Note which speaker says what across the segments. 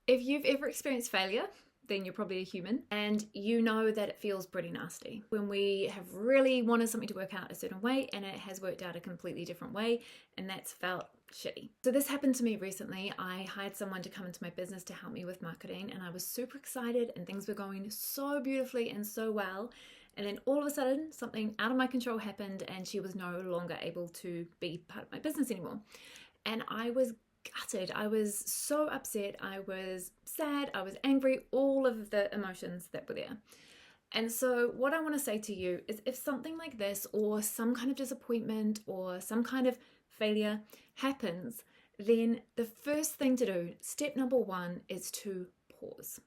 Speaker 1: If you've ever experienced failure, then you're probably a human and you know that it feels pretty nasty when we have really wanted something to work out a certain way and it has worked out a completely different way, and that's felt shitty. So this happened to me recently. I hired someone to come into my business to help me with marketing, and I was super excited and things were going so beautifully and so well. And then all of a sudden, something out of my control happened and she was no longer able to be part of my business anymore. And I was gutted. I was so upset. I was sad. I was angry, all of the emotions that were there. And so what I want to say to you is, if something like this or some kind of disappointment or some kind of failure happens, then the first thing to do, step number one, is to pause.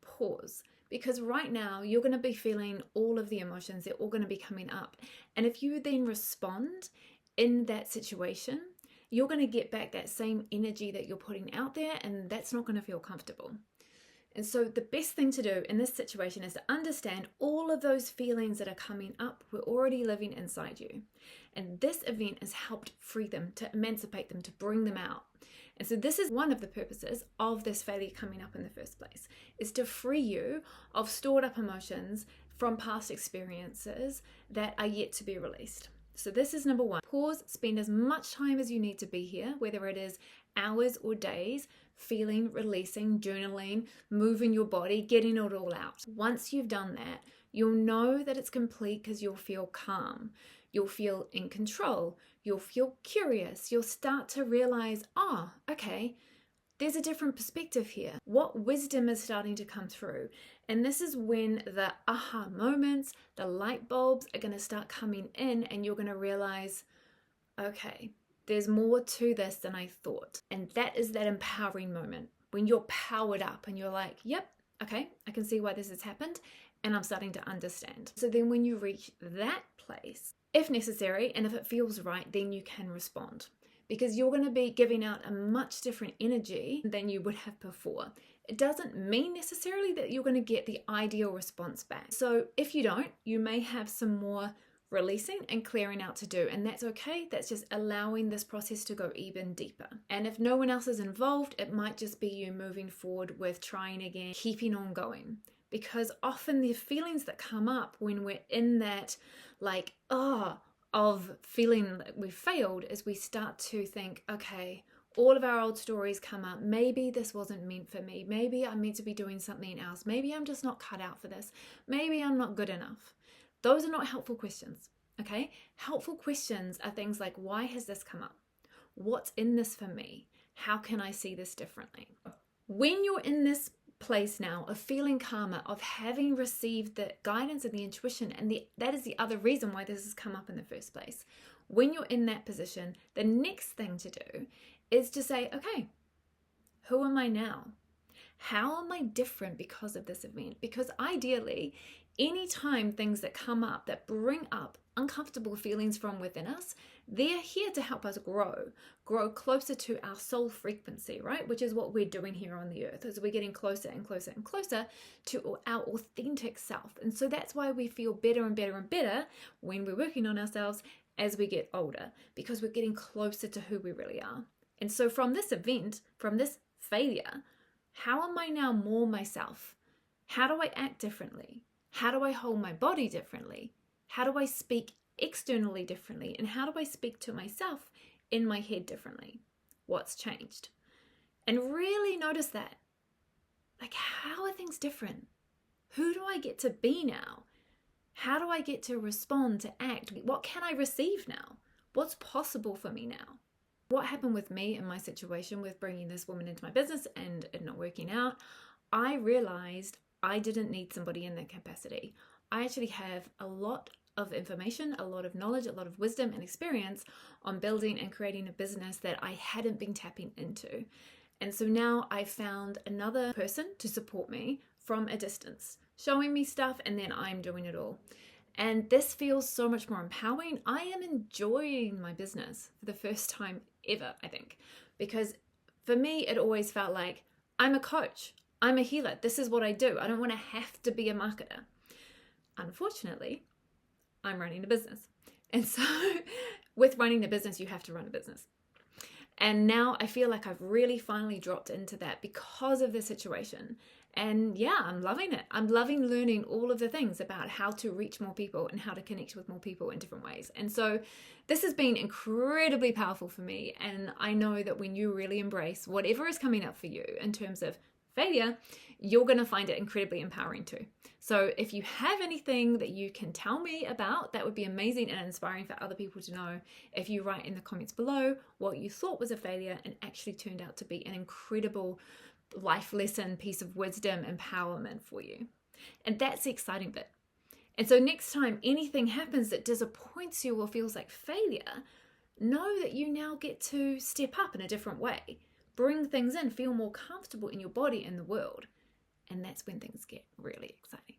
Speaker 1: Pause. Because right now you're going to be feeling all of the emotions. They're all going to be coming up. And if you then respond in that situation, you're going to get back that same energy that you're putting out there, and that's not going to feel comfortable. And so the best thing to do in this situation is to understand all of those feelings that are coming up were already living inside you. And this event has helped free them, to emancipate them, to bring them out. And so this is one of the purposes of this failure coming up in the first place, is to free you of stored up emotions from past experiences that are yet to be released. So this is number one. Pause, spend as much time as you need to be here, whether it is hours or days, feeling, releasing, journaling, moving your body, getting it all out. Once you've done that, you'll know that it's complete because you'll feel calm. You'll feel in control. You'll feel curious. You'll start to realize, okay, there's a different perspective here. What wisdom is starting to come through? And this is when the aha moments, the light bulbs are going to start coming in, and you're going to realize, okay, there's more to this than I thought. And that is that empowering moment when you're powered up and you're like, yep, okay, I can see why this has happened and I'm starting to understand. So then when you reach that place, if necessary, and if it feels right, then you can respond. Because you're going to be giving out a much different energy than you would have before. It doesn't mean necessarily that you're going to get the ideal response back. So if you don't, you may have some more releasing and clearing out to do, and that's okay. That's just allowing this process to go even deeper. And if no one else is involved, it might just be you moving forward with trying again, keeping on going. Because often the feelings that come up when we're in that of feeling that we failed is we start to think, okay, all of our old stories come up. Maybe this wasn't meant for me. Maybe I'm meant to be doing something else. Maybe I'm just not cut out for this. Maybe I'm not good enough. Those are not helpful questions, okay? Helpful questions are things like, why has this come up? What's in this for me? How can I see this differently? When you're in this place now of feeling calmer, of having received the guidance and the intuition, and that is the other reason why this has come up in the first place. When you're in that position, the next thing to do is to say, okay, who am I now? How am I different because of this event? Because ideally, anytime things that come up that bring up uncomfortable feelings from within us, they're here to help us grow closer to our soul frequency, right? Which is what we're doing here on the earth, as we're getting closer and closer and closer to our authentic self. And so that's why we feel better and better and better when we're working on ourselves as we get older, because we're getting closer to who we really are. And so from this event, from this failure, how am I now more myself? How do I act differently? How do I hold my body differently? How do I speak externally differently? And how do I speak to myself in my head differently? What's changed? And really notice that. Like, how are things different? Who do I get to be now? How do I get to respond, to act? What can I receive now? What's possible for me now? What happened with me in my situation with bringing this woman into my business and it not working out, I realized I didn't need somebody in that capacity. I actually have a lot of information, a lot of knowledge, a lot of wisdom and experience on building and creating a business that I hadn't been tapping into. And so now I found another person to support me from a distance, showing me stuff, and then I'm doing it all. And this feels so much more empowering. I am enjoying my business for the first time ever, I think, because for me, it always felt like I'm a coach. I'm a healer. This is what I do. I don't want to have to be a marketer. Unfortunately, I'm running a business. And so with running the business, you have to run a business. And now I feel like I've really finally dropped into that because of the situation. And yeah, I'm loving it. I'm loving learning all of the things about how to reach more people and how to connect with more people in different ways. And so this has been incredibly powerful for me. And I know that when you really embrace whatever is coming up for you in terms of failure, you're going to find it incredibly empowering too. So if you have anything that you can tell me about, that would be amazing and inspiring for other people to know. If you write in the comments below what you thought was a failure and actually turned out to be an incredible life lesson, piece of wisdom, empowerment for you. And that's the exciting bit. And so next time anything happens that disappoints you or feels like failure, know that you now get to step up in a different way, bring things in, feel more comfortable in your body and the world. And that's when things get really exciting.